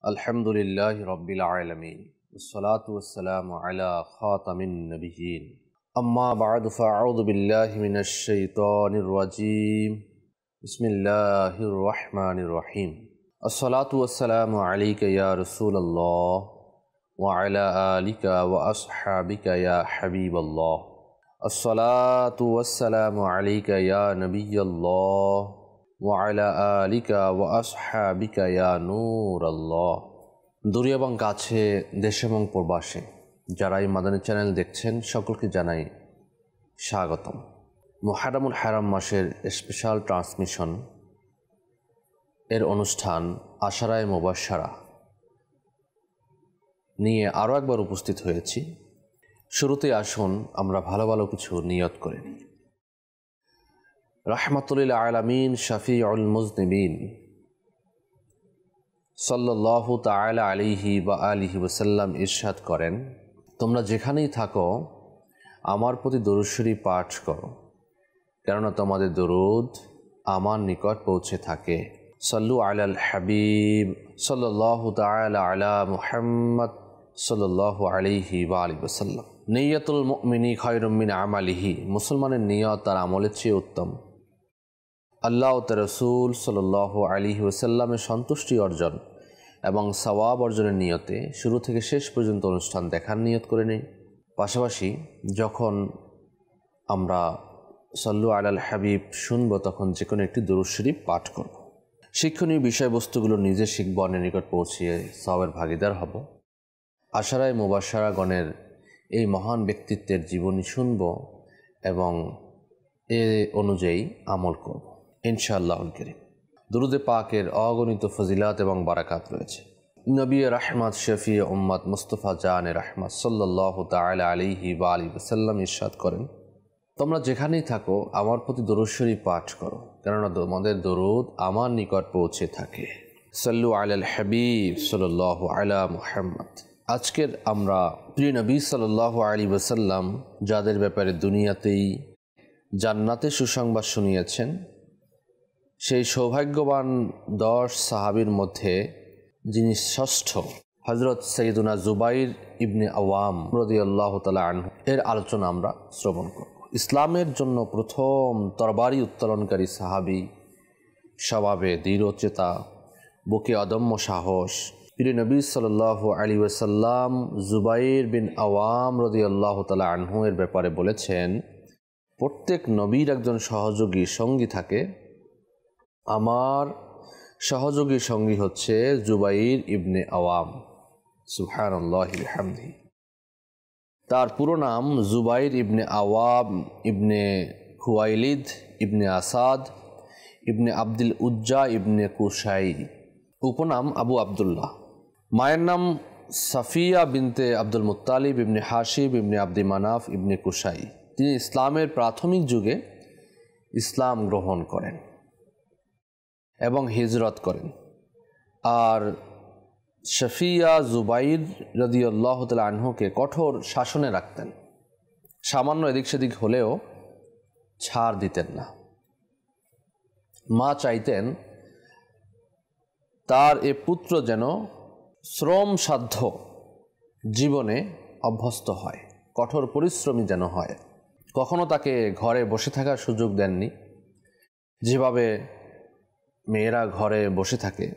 अल्हम्दुलिल्लाहि रब्बिल आलमीन वस्सलातु वस्सलामु अला खातामिन नबिय्यीन अम्मा बअद फअऊज़ु बिल्लाहि मिनश शैतानिर रजीम बिस्मिल्लाहिर रहमानिर रहीम अस्सलातु वस्सलामु अलैका या रसूलल्लाह व अला आलिका व अस्हाबिका या हबीबल्लाह अस्सलातु वस्सलामु अलैका या नबिय्यल्लाह व अला आलिका व अस्हाबिका या नूरल्लाह। দূরে এবং কাছে, দেশে এবং প্রবাসে যারা এই মাদানী চ্যানেল দেখছেন সকলকে জানাই স্বাগতম। মুহররমুল হারাম মাসের স্পেশাল ট্রান্সমিশন এর অনুষ্ঠান আশারায়ে মুবাশশারা নিয়ে আরও একবার উপস্থিত হয়েছি। শুরুতে আসুন আমরা ভালো ভালো কিছু নিয়ত করে নিই। রাহমাতুল আলামিন শাফিউল মুজনিবিন সাল্লাল্লাহু তাআলা আলাইহি ওয়া আলিহি ওয়াসাল্লাম ইরশাদ করেন, তোমরা যেখানেই থাকো আমার প্রতি দরুদ শরীফ পাঠ করো, কেননা তোমাদের দরুদ আমার নিকট পৌঁছে থাকে। সাল্লু আলাল হাবিব সাল্লাল্লাহু তাআলা আলা মুহাম্মদ সাল্লাল্লাহু আলাইহি ওয়া আলিহি ওয়াসাল্লাম। নিয়তুল মুমিনি খায়রুম মিন আমালিহি, মুসলমানের নিয়ত তার আমলের চেয়ে উত্তম। আল্লাহ ও তার রাসূল সাল্লাল্লাহু আলাইহি ওয়াসাল্লামের সন্তুষ্টি অর্জন এবং সওয়াব অর্জনের নিয়তে শুরু থেকে শেষ পর্যন্ত অনুষ্ঠান দেখার নিয়ত করে নেই। পাশাপাশি যখন আমরা সাল্লু আলাল হাবিব শুনব তখন যে কোনো একটি দরুদ শরীফ পাঠ করব। শিক্ষণীয় বিষয়বস্তুগুলো নিজে শিখব, অন্যের নিকট পৌঁছিয়ে সওয়াবের ভাগিদার হব। আশারায়ে মুবাশশারাগণের এই মহান ব্যক্তিত্বের জীবনী শুনব এবং এ অনুযায়ী আমল করব ইনশাআল্লাহুল কারীম। দুরুদে পাকের অগণিত ফজিলাত এবং বারাকাত রয়েছে। নবী রাহমাত শফি উম্মত মুস্তাফা জানে রাহমাত সাল্লাল্লাহু তাআলা আলাইহি ওয়া আলিহি ওয়াসাল্লাম ইরশাদ করেন, তোমরা যেখানেই থাকো আমার প্রতি দরুদ শরীফ পাঠ করো, কেননা তোমাদের দরুদ আমার নিকট পৌঁছে থাকে। সাল্লু আলাল হাবিব সাল্লাল্লাহু আলা মুহাম্মদ। আজকের আমরা প্রিয় নবী সাল্লাল্লাহু আলাইহি ওয়াসাল্লাম যাদের ব্যাপারে দুনিয়াতেই জান্নাতে সুসংবাদ শুনিয়েছেন, সেই সৌভাগ্যবান 10 সাহাবীর মধ্যে যিনি ষষ্ঠ, হযরত সৈয়দুনা জুবাইর ইবনে আওয়াম রাদিয়াল্লাহু তাআলা আনহু এর আলোচনা আমরা শ্রবণ করব। ইসলামের জন্য প্রথম তরবারি উত্তোলনকারী সাহাবী, স্বভাবে দৃঢ়চেতা, বুকে অদম্য সাহস। প্রিয় নবী সাল্লাল্লাহু আলাইহি ওয়াসাল্লাম জুবাইর বিন আওয়াম রাদিয়াল্লাহু তাআলা আনহু এর ব্যাপারে বলেছেন, প্রত্যেক নবীর একজন সহযোগী সঙ্গী থাকে, আমার সহযোগী সঙ্গী হচ্ছে জুবাইর ইবনে আওয়াম। সুবহানাল্লাহি ওয়া বিহামদিহি। তার পুরো নাম জুবাইর ইবনে আওয়াম ইবনে খুয়াইলিদ ইবনে আসাদ ইবনে আব্দুল উজ্জা ইবনে কুসাই, উপনাম আবু আবদুল্লাহ। মায়ের নাম সাফিয়া বিনতে আব্দুল মুত্তালিব ইবনে হাশিম ইবনে আব্দি মানাফ ইবনে কুসাই। তিনি ইসলামের প্রাথমিক যুগে ইসলাম গ্রহণ করেন এবং হিজরত করেন। আর শফিয়া জুবাইর রাদিয়াল্লাহু তাআলা আনহুকে কঠোর শাসনে রাখতেন, সামান্য এদিক সেদিক হলেও ছাড় দিতেন না। মা চাইতেন তার এ পুত্র যেন শ্রম সাধ্য জীবনে অভ্যস্ত হয়, কঠোর পরিশ্রমী যেন হয়। কখনো তাকে ঘরে বসে থাকার সুযোগ দেননি, যেভাবে মেয়েরা ঘরে বসে থাকে।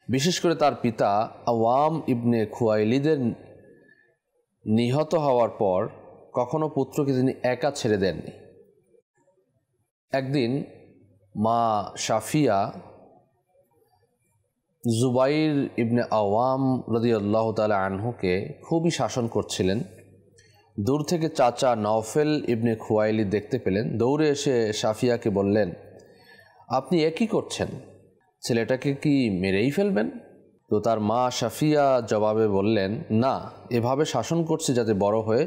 বিশেষ করে তার পিতা আওয়াম ইবনে খুয়াইলিদের নিহত হওয়ার পর কখনো পুত্রকে তিনি একা ছেড়ে দেননি। একদিন মা শাফিয়া জুবাইর ইবনে আওয়াম রাদিয়াল্লাহু তাআলা আনহুকে খুবই শাসন করছিলেন। দূর থেকে চাচা নওফেল ইবনে খুয়াইলিদ দেখতে পেলেন, দৌড়ে এসে শাফিয়াকে বললেন, আপনি একই করছেন, ছেলেটাকে কি মেরেই ফেলবেন? তো তার মা শাফিয়া জবাবে বললেন, না, এভাবে শাসন করছে যাতে বড় হয়ে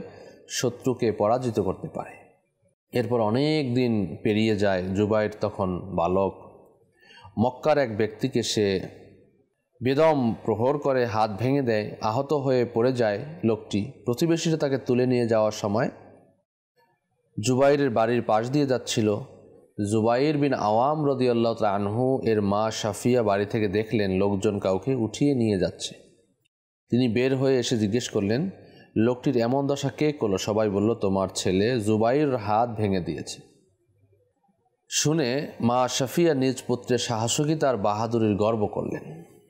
শত্রুকে পরাজিত করতে পারে। এরপর অনেক দিন পেরিয়ে যায়। জুবাইর তখন বালক। মক্কার এক ব্যক্তিকে সে বেদম প্রহর করে হাত ভেঙে দেয়, আহত হয়ে পড়ে যায় লোকটি। প্রতিবেশীরা তাকে তুলে নিয়ে যাওয়ার সময় জুবাইরের বাড়ির পাশ দিয়ে যাচ্ছিল, জুবাইর বিন আওয়াম রাদিয়াল্লাহু তাআলা আনহু এর মা সাফিয়া বাড়ি থেকে দেখলেন লোকজন কাউকে উঠিয়ে নিয়ে যাচ্ছে। তিনি বের হয়ে এসে জিজ্ঞেস করলেন, লোকটির এমন দশা কে করলো? সবাই বলল, তোমার ছেলে জুবাইর হাত ভেঙে দিয়েছে। শুনে মা সাফিয়া নিজ পুত্রের সাহসিকতা আর বাহাদুরির গর্ব করলেন।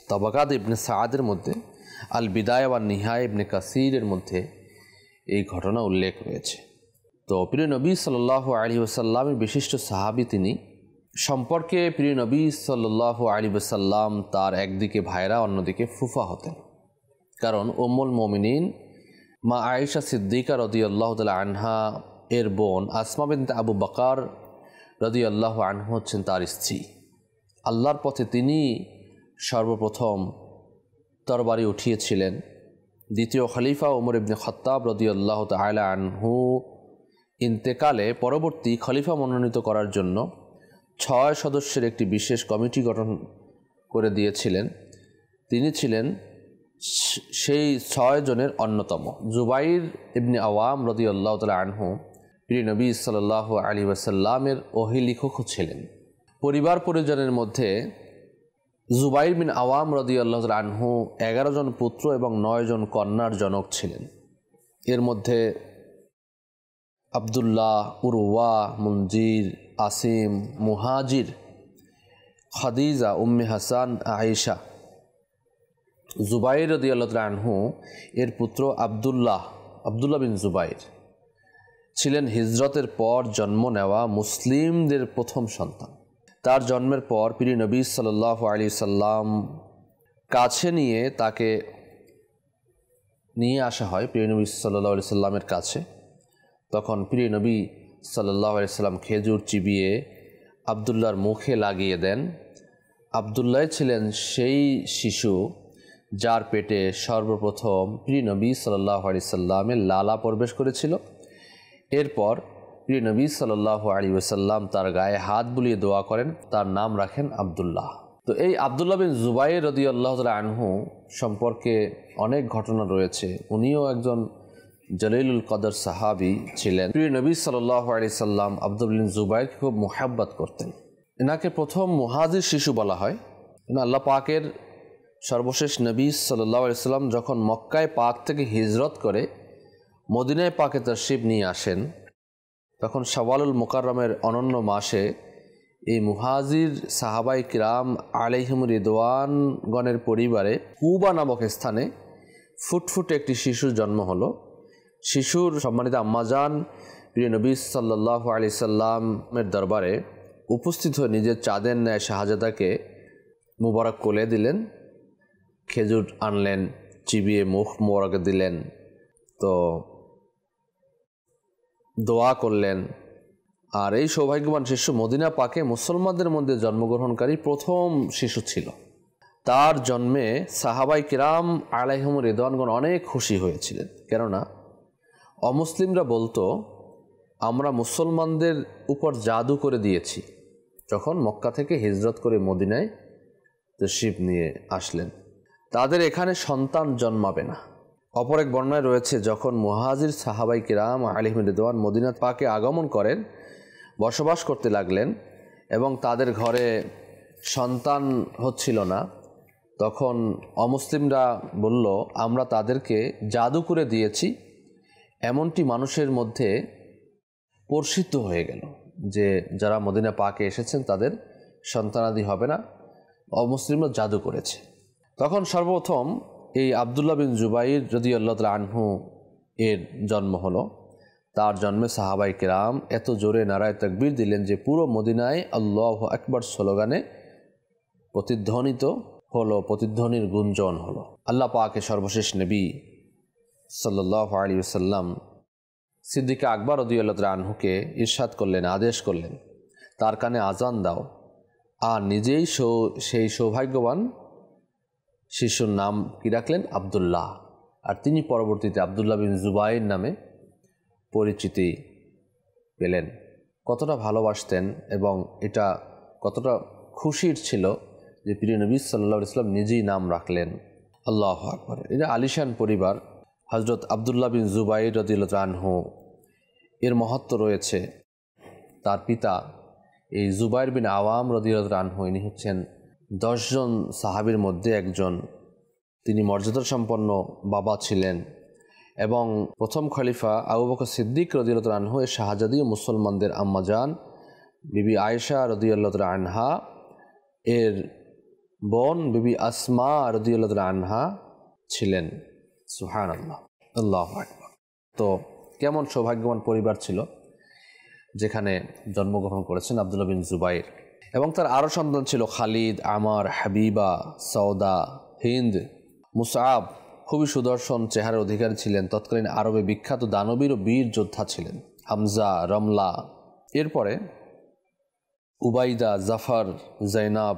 তাবাকাত ইবনে সাআদের মধ্যে, আল বিদায়া ওয়ান নিহায়া ইবনে কাসিরের মধ্যে এই ঘটনা উল্লেখ রয়েছে। তো প্রিয় নবী সাল্লাল্লাহু আলাইহি ওয়াসাল্লামের বিশিষ্ট সাহাবী তিনি। সম্পর্কে প্রিয় নবী সাল্লাল্লাহু আলাইহি ওয়াসাল্লাম তার একদিকে ভাইরা অন্যদিকে ফুফা হতেন। কারণ উম্মুল মুমিনিন মা আয়েশা সিদ্দিকা রাদিয়াল্লাহু তাআলা আনহা এর বোন আসমা বিনতে আবু বকর রাদিয়াল্লাহু আনহু হচ্ছেন তার স্ত্রী। আল্লাহর পথে তিনি সর্বপ্রথম তরবারি উঠিয়েছিলেন। দ্বিতীয় খলিফা ওমর ইবনে খাত্তাব রাদিয়াল্লাহু তাআলা আনহু ইন্তেকালে পরবর্তী খলিফা মনোনীত করার জন্য 6 সদস্যের একটি বিশেষ কমিটি গঠন করে দিয়েছিলেন। তিনি ছিলেন সেই 6 জনের অন্যতম। জুবাইর ইবনে আওয়াম রাদিয়াল্লাহু তাআলা আনহু প্রিয় নবী সাল্লাল্লাহু আলাইহি ওয়াসাল্লামের ওহী লেখক ছিলেন। পরিবার পরিজনের মধ্যে জুবাইর বিন আওয়াম রাদিয়াল্লাহু তাআলা আনহু 11 জন পুত্র এবং 9 জন কন্যার জনক ছিলেন। এর মধ্যে আব্দুল্লাহ, উরওয়া, মুনজির, আসিম, মুহাজির, খাদিজা, উম্মে হাসান, আয়েশা। জুবাইর রাদিয়াল্লাহু তাআলা আনহু এর পুত্র আব্দুল্লাহ বিন জুবাইর ছিলেন হিজরতের পর জন্ম নেওয়া মুসলিমদের প্রথম সন্তান। তার জন্মের পর প্রিয় নবী সাল্লাল্লাহু আলাইহি সাল্লাম কাছে নিয়ে তাকে নিয়ে আসা হয় প্রিয় নবী সাল্লাল্লাহু আলাইহি সাল্লামের কাছে। তখন প্রিয় নবী সাল্লাল্লাহু আলাইহি সাল্লাম খেজুর চিবিয়ে আব্দুল্লাহর মুখে লাগিয়ে দেন। আব্দুল্লাহ ছিলেন সেই শিশু যার পেটে সর্বপ্রথম প্রিয় নবী সাল্লাল্লাহু আলাইহি সাল্লামের লালা প্রবেশ করেছিল। এরপর প্রিয় নবী সাল্লাল্লাহু আলাইহি ওয়াসাল্লাম তার গায়ে হাত বুলিয়ে দোয়া করেন, তার নাম রাখেন আব্দুল্লাহ। তো এই আব্দুল্লাহ বিন জুবাইর রাদিয়াল্লাহু তাআলা আনহু সম্পর্কে অনেক ঘটনা রয়েছে। উনিও একজন জলিলুল কদর সাহাবী ছিলেন। প্রিয় নবী সাল্লাল্লাহু আলাইহি সাল্লাম আব্দুল্লাহ বিন জুবাইরকে খুব মুহাব্বত করতেন। এনাকে প্রথম মুহাজির শিশু বলা হয়। আল্লাহ পাকের সর্বশেষ নবী সাল্লাল্লাহু আলাইহি সাল্লাম যখন মক্কায় পাক থেকে হিজরত করে মদিনায় পাকে তাশরিফ নিয়ে আসেন, তখন শাওয়ালুল মুকাররমের অনন্য মাসে এই মুহাজির সাহাবাই কিরাম আলাইহিম রিদওয়ানগণের পরিবারে কুবা নামক স্থানে ফুটফুটে একটি শিশুর জন্ম হলো। শিশুর সম্মানিত আম্মাজান প্রিয় নবী সাল্লাল্লাহু আলাইহি সাল্লামের দরবারে উপস্থিত হয়ে নিজের চাঁদের ন্যায় শাহজাদাকে মুবারক কোলে দিলেন, খেজুর আনলেন, চিবিয়ে মুখ মোবারক দিলেন, তো দোয়া করলেন। আর এই সৌভাগ্যবান শিশু মদিনা পাকে মুসলমানদের মধ্যে জন্মগ্রহণকারী প্রথম শিশু ছিল। তার জন্মে সাহাবাই কিরাম আলাইহিম রিদওয়ানগণ অনেক খুশি হয়েছিলেন। কেননা অমুসলিমরা বলতো, আমরা মুসলমানদের উপর জাদু করে দিয়েছি। যখন মক্কা থেকে হিজরত করে মদিনায় তাশরিফ নিয়ে আসলেন, তাদের এখানে সন্তান জন্মাবে না। অপর এক বর্ণনায় রয়েছে, যখন মুহাজির সাহাবাই কিরাম আলাইহিম রিদওয়ান মদিনা পাকে আগমন করেন, বসবাস করতে লাগলেন এবং তাদের ঘরে সন্তান হচ্ছিল না, তখন অমুসলিমরা বলল, আমরা তাদেরকে জাদু করে দিয়েছি। এমনটি মানুষের মধ্যে প্রসিদ্ধ হয়ে গেল যে যারা মদিনা পাকে এসেছেন তাদের সন্তানাদি হবে না, অমুসলিমরা জাদু করেছে। তখন সর্বপ্রথম এই আব্দুল্লাহ বিন জুবাইর রাদিয়াল্লাহু তাআলা আনহু এর জন্ম হলো। তার জন্মে সাহাবাই কিরাম এত জোরে নারায়ে তাকবীর দিলেন যে পুরো মদিনায় আল্লাহু আকবার স্লোগানে প্রতিধ্বনিত হলো, প্রতিধ্বনির গুঞ্জন হলো। আল্লাহ পাকের সর্বশেষ নবী সাল্লাল্লাহু আলাইহি ওয়াসাল্লাম সিদ্দিক আকবর রাদিয়াল্লাহু তাআলা আনহুকে ইরশাদ করলেন, আদেশ করলেন, তার কানে আজান দাও। আর নিজেই সেই সৌভাগ্যবান শিশুর নাম কি রাখলেন? আব্দুল্লাহ। আর তিনি পরবর্তীতে আব্দুল্লাহ বিন জুবাইর নামে পরিচিতি পেলেন। কতটা ভালোবাসতেন এবং এটা কতটা খুশির ছিল যে প্রিয় নবী সাল্লাল্লাহু আলাইহি ওয়াসাল্লাম নিজেই নাম রাখলেন। আল্লাহু আকবার। এটা আলিশান পরিবার। হযরত আব্দুল্লাহ বিন জুবাইর রাদিয়াল্লাহু আনহু এর মহত্ব রয়েছে। তার পিতা এই জুবাইর বিন আওয়াম রাদিয়াল্লাহু আনহু ইনি হচ্ছেন 10 জন সাহাবীর মধ্যে একজন। তিনি মর্যাদা সম্পন্ন বাবা ছিলেন এবং প্রথম খলিফা আবু বকর সিদ্দিক রাদিয়াল্লাহু আনহু এর শাহজাদী ও মুসলমানদের আম্মাজান বিবি আয়েশা রাদিয়াল্লাহু আনহা এর বোন বিবি আসমা রাদিয়াল্লাহু আনহা ছিলেন। সুবহানাল্লাহ, আল্লাহু আকবার। তো কেমন সৌভাগ্যবান পরিবার ছিল যেখানে জন্মগ্রহণ করেছেন আব্দুল্লাহ বিন জুবাইর। এবং তার আরও সন্তান ছিল খালিদ, আমার, হাবিবা, সৌদা, হিন্দ, মুসআব। খুবই সুদর্শন চেহারার অধিকারী ছিলেন, তৎকালীন আরবে বিখ্যাত দানবীর ও বীর যোদ্ধা ছিলেন। হামজা, রমলা, এরপরে উবাইদা, জাফর, জৈনাব,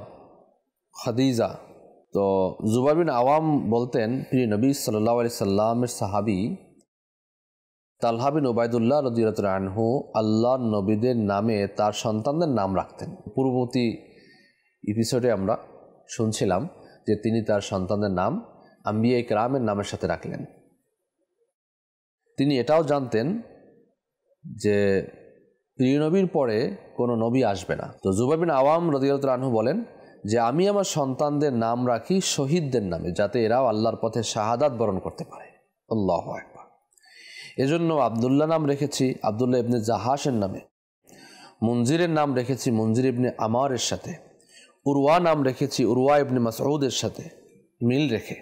খাদিজা। তো জুবাইর বিন আওয়াম বলতেন, প্রিয় নবী সাল্লাল্লাহু আলাইহি সাল্লামের সাহাবী তালহা বিন উবাইদুল্লাহ রাদিয়াল্লাহু আনহু আল্লাহর নবীদের নামে তার সন্তানদের নাম রাখতেন। পূর্ববর্তী এপিসোডে আমরা শুনছিলাম যে তিনি তার সন্তানদের নাম আম্বিয়া ইকরামের নামের সাথে রাখলেন। তিনি এটাও জানতেন যে প্রিয় নবীর পরে কোনো নবী আসবে না। তো জুবাইর বিন আওয়াম রাদিয়াল্লাহু আনহু বলেন যে আমি আমার সন্তানদের নাম রাখি শহীদদের নামে, যাতে এরাও আল্লাহর পথে শাহাদাত বরণ করতে পারে। আল্লাহু আকবার। এজন্য আবদুল্লাহ নাম রেখেছি আবদুল্লাহ ইবনে জাহাসের নামে, মুনজিরের নাম রেখেছি মুনজির ইবনে আমারের সাথে, উরওয়া নাম রেখেছি উরওয়া ইবনে মাসউদের সাথে মিল রেখে,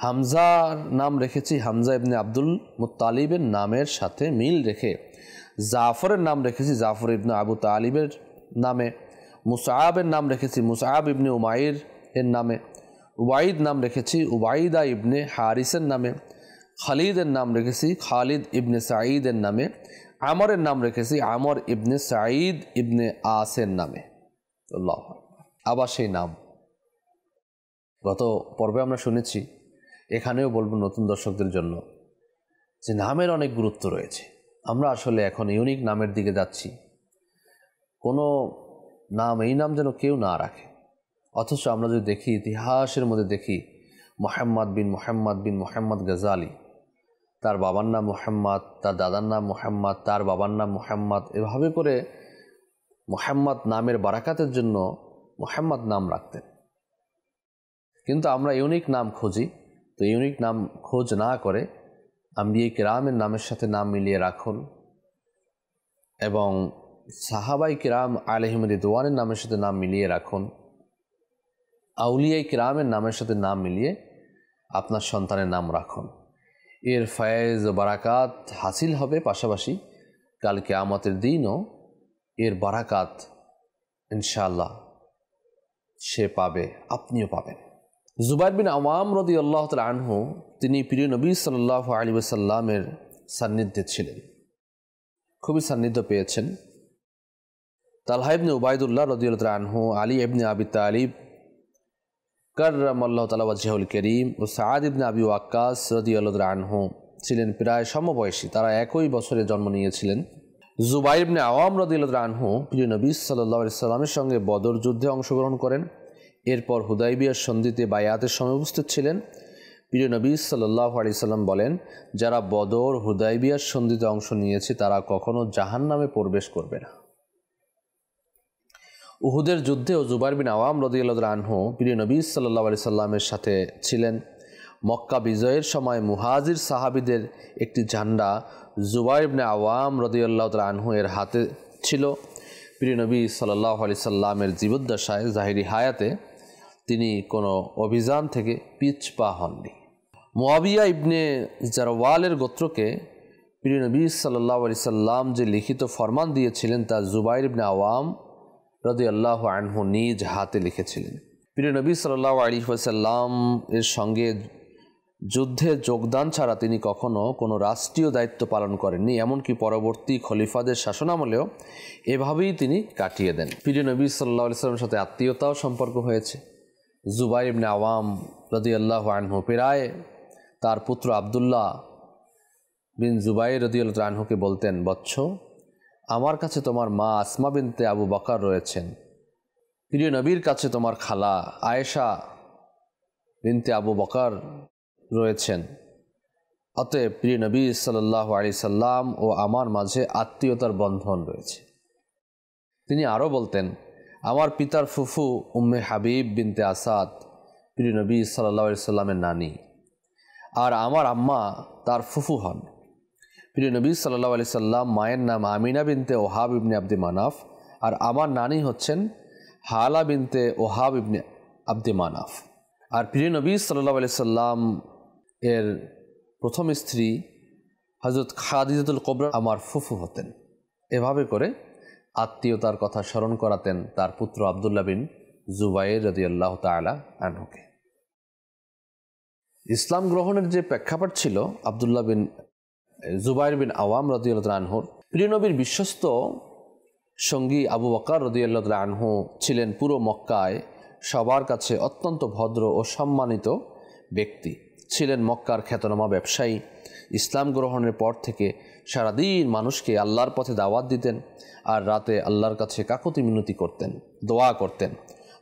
হামজার নাম রেখেছি হামজা ইবনে আব্দুল মুত্তালিবের নামের সাথে মিল রেখে, জাফরের নাম রেখেছি জাফর ইবনে আবু তালিবের নামে, মুসআবের নাম রেখেছি মুসআব ইবনে উমাইর এর নামে, উবাইদ নাম রেখেছি উবাইদা ইবনে হারিসের নামে, খালিদের নাম রেখেছি খালিদ ইবনে সাঈদের নামে, আমরের নাম রেখেছি আমর ইবনে সাঈদ ইবনে আসের নামে। আল্লাহু আকবার। আবার সেই নাম গত পর্বে আমরা শুনেছি, এখানেও বলবো নতুন দর্শকদের জন্য যে নামের অনেক গুরুত্ব রয়েছে। আমরা আসলে এখন ইউনিক নামের দিকে যাচ্ছি। কোনো নাম, এই নাম যেন কেউ না রাখে। অথচ আমরা যদি দেখি, ইতিহাসের মধ্যে দেখি, মোহাম্মদ বিন মোহাম্মদ গজালি, তার বাবার নাম মোহাম্মদ, তার দাদার নাম মোহাম্মদ, তার বাবার নাম মোহাম্মদ, এভাবে করে মোহাম্মদ নামের বারাকাতের জন্য মোহাম্মদ নাম রাখতেন। কিন্তু আমরা ইউনিক নাম খুঁজি, তো ইউনিক নাম খোঁজ না করে আম্বিয়া কিরামের নামের সাথে নাম মিলিয়ে রাখুন এবং সাহাবাই কিরাম আলাইহিম রিদওয়ানের নামের সাথে নাম মিলিয়ে রাখুন, আউলিয়াই কিরামের নামের সাথে নাম মিলিয়ে আপনার সন্তানের নাম রাখুন। এর ফয়েজ ও বারাকাত হাসিল হবে, পাশাপাশি কাল কিয়ামতের দিনও এর বারাকাত ইনশাআল্লাহ সে পাবে, আপনিও পাবেন। জুবাইর বিন আওয়াম রাদিয়াল্লাহু তাআলা আনহু তিনি প্রিয় নবী সাল্লাল্লাহু আলাইহি ওয়াসাল্লামের সান্নিধ্যে ছিলেন, খুবই সান্নিধ্য পেয়েছেন। তালহা ইবনে উবাইদুল্লাহ রাদিয়াল্লাহু তাআলা আনহু, আলী ইবনে আবি তালিব কাররামাল্লাহু তাআলা ওয়াজহুল কারীম ও সাআদ ইবনে আবি ওয়াক্কাস রাদিয়াল্লাহু তাআলা আনহু ছিলেন প্রায় সমবয়সী, তারা একই বছরে জন্ম নিয়েছিলেন। জুবাইর ইবনে আওয়াম রাদিয়াল্লাহু তাআলা আনহু প্রিয় নবী সাল্লাল্লাহু আলাইহি ওয়াসাল্লামের সঙ্গে বদর যুদ্ধে অংশগ্রহণ করেন। এরপর হুদাইবিয়ার সন্ধিতে বায়াতের সময় উপস্থিত ছিলেন। প্রিয় নবী সাল্লাল্লাহু আলাইহি ওয়াসাল্লাম বলেন, যারা বদর হুদাইবিয়ার সন্ধিতে অংশ নিয়েছে তারা কখনো জাহান্নামে প্রবেশ করবে না। উহুদের যুদ্ধেও জুবাইর বিন আওয়াম রাদিয়াল্লাহু তাআলা আনহু প্রিয় নবী সাল্লাল্লাহু আলাইহি সাল্লামের সাথে ছিলেন। মক্কা বিজয়ের সময় মুহাজির সাহাবীদের একটি ঝান্ডা জুবাইর বিন আওয়াম রাদিয়াল্লাহু তাআলা আনহু এর হাতে ছিল। প্রিয় নবী সাল্লাল্লাহু আলাইহি সাল্লামের জীবদ্দশায় জাহিরি হায়াতে তিনি কোনো অভিযান থেকে পিছপা হননি। মুআবিয়া ইবনে জারওয়ালের গোত্রকে প্রিয় নবী সাল্লাল্লাহু আলাইহি সাল্লাম যে লিখিত ফরমান দিয়েছিলেন তা জুবাইর ইবনে আওয়াম রাদিয়াল্লাহু আনহু নিজ হাতে লিখেছিলেন। প্রিয় নবী সাল্লাল্লাহু আলাইহি ওয়াসাল্লাম এর সঙ্গে যুদ্ধে যোগদান ছাড়া তিনি কখনো কোনো রাষ্ট্রীয় দায়িত্ব পালন করেননি, এমনকি পরবর্তী খলিফাদের শাসনামলেও এভাবেই তিনি কাটিয়ে দেন। প্রিয় নবী সাল্লাল্লাহু আলাইহি ওয়াসাল্লামের সাথে আত্মীয়তাও সম্পর্ক হয়েছে। জুবাইর ইবনে আওয়াম রাদিয়াল্লাহু আনহু প্রায় তার পুত্র আব্দুল্লাহ বিন জুবাইর রাদিয়াল্লাহু আনহুকে বলতেন, বৎস, আমার কাছে তোমার মা আসমা বিনতে আবু বকর রয়েছেন, প্রিয় নবীর কাছে তোমার খালা আয়েশা বিনতে আবু বকর রয়েছেন, অতএব প্রিয় নবী সাল্লাল্লাহু আলাইহি সাল্লাম ও আমার মাঝে আত্মীয়তার বন্ধন রয়েছে। তিনি আরও বলতেন, আমার পিতার ফুফু উম্মে হাবিব বিনতে আসাদ প্রিয় নবী সাল্লাল্লাহু আলাইহি সাল্লামের নানি, আর আমার আম্মা তার ফুফু হন। প্রিয় নবী সাল্লাল্লাহু আলাইহি সাল্লাম মায়ের নাম আমিনা বিনতে ওহাব ইবনে আব্দি মানাফ, আর আমার নানি হচ্ছেন হালা বিনতে ওহাব ইবনে আব্দি মানাফ। আর প্রিয় নবী সাল্লাল্লাহু আলাইহি সাল্লাম এর প্রথম স্ত্রী হযরত খাদিজাতুল কুবরা আমার ফুফু হতেন। এভাবে করে আত্মীয়তার কথা স্মরণ করাতেন তার পুত্র আব্দুল্লাহ বিন জুবাইর রাদিয়াল্লাহু তাআলা আনহুকে। ইসলাম গ্রহণের যে প্রেক্ষাপট ছিল আব্দুল্লাহ বিন জুবাইর বিন আওয়াম রাদিয়াল্লাহু তাআলা আনহুর, প্রিয় নবীর বিশ্বস্ত সঙ্গী আবু বকর রাদিয়াল্লাহু তাআলা আনহু ছিলেন পুরো মক্কায় সবার কাছে অত্যন্ত ভদ্র ও সম্মানিত ব্যক্তি, ছিলেন মক্কার খ্যাতনামা ব্যবসায়ী। ইসলাম গ্রহণের পর থেকে সারাদিন মানুষকে আল্লাহর পথে দাওয়াত দিতেন, আর রাতে আল্লাহর কাছে কাকুতি মিনতি করতেন, দোয়া করতেন।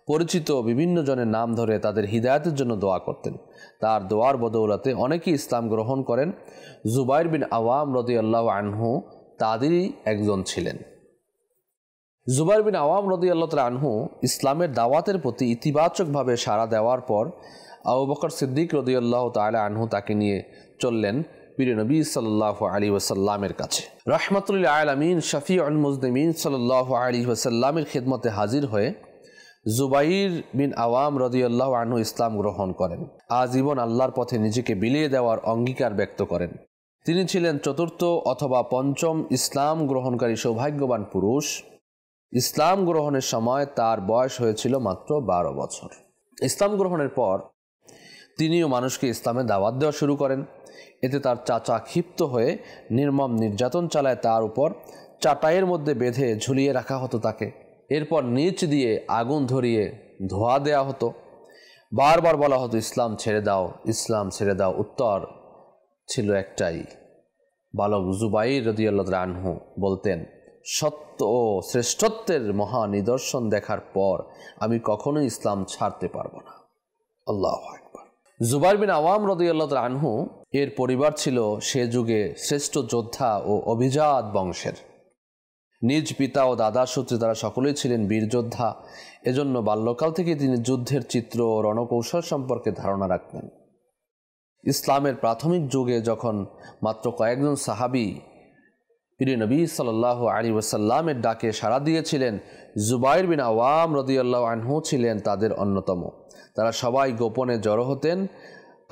পরিচিত বিভিন্ন জনের নাম ধরে তাদের হিদায়াতের জন্য দোয়া করতেন। তার দোয়ার বদৌলতে অনেকেই ইসলাম গ্রহণ করেন। জুবাইর বিন আওয়াম রাদিয়াল্লাহু আনহু তাদেরই একজন ছিলেন। জুবাইর বিন আওয়াম রাদিয়াল্লাহু তাআলা আনহু ইসলামের দাওয়াতের প্রতি ইতিবাচকভাবে সাড়া দেওয়ার পর আবু বকর সিদ্দিক রাদিয়াল্লাহু তাআলা আনহু তাকে নিয়ে চললেন প্রিয় নবী সাল্লাল্লাহু আলাইহি ওয়াসাল্লামের কাছে। রাহমাতুল লিল আলামিন শাফিউল মুজনিমিন সাল্লাল্লাহু আলাইহি ওয়াসাল্লামের খিদমতে হাজির হয়ে জুবাইর বিন আওয়াম রাদিয়াল্লাহু আনহু ইসলাম গ্রহণ করেন। আজীবন আল্লাহর পথে নিজেকে বিলিয়ে দেওয়ার অঙ্গীকার ব্যক্ত করেন। তিনি ছিলেন চতুর্থ অথবা পঞ্চম ইসলাম গ্রহণকারী সৌভাগ্যবান পুরুষ। ইসলাম গ্রহণের সময় তার বয়স হয়েছিল মাত্র 12 বছর। ইসলাম গ্রহণের পর তিনিও মানুষকে ইসলামে দাওয়াত দেওয়া শুরু করেন। এতে তার চাচা ক্ষিপ্ত হয়ে নির্মম নির্যাতন চালায় তার উপর। চাটাইয়ের মধ্যে বেঁধে ঝুলিয়ে রাখা হতো তাকে। এরপর নিচ দিয়ে আগুন ধরিয়ে ধোয়া দেয়া হতো। বারবার বলা হতো ইসলাম ছেড়ে দাও, ইসলাম ছেড়ে দাও। উত্তর ছিল একটাই। বালক জুবাইর রাদিয়াল্লাহু তাআলা আনহু বলতেন, সত্য ও শ্রেষ্ঠত্বের মহা নিদর্শন দেখার পর আমি কখনোই ইসলাম ছাড়তে পারবো না। আল্লাহু আকবার। জুবাইর বিন আওয়াম রাদিয়াল্লাহু তাআলা আনহু এর পরিবার ছিল সে যুগে শ্রেষ্ঠ যোদ্ধা ও অভিজাত বংশের। নিজ পিতা ও দাদার সূত্রে তারা সকলেই ছিলেন বীর যোদ্ধা। এজন্য বাল্যকাল থেকে তিনি যুদ্ধের চিত্র ও রণকৌশল সম্পর্কে ধারণা রাখতেন। ইসলামের প্রাথমিক যুগে যখন মাত্র কয়েকজন সাহাবী প্রিয় নবী সাল্লাল্লাহু আলাইহি ওয়াসাল্লামের ডাকে সাড়া দিয়েছিলেন, জুবাইর বিন আওয়াম রাদিয়াল্লাহু আনহু ছিলেন তাদের অন্যতম। তারা সবাই গোপনে জড়ো হতেন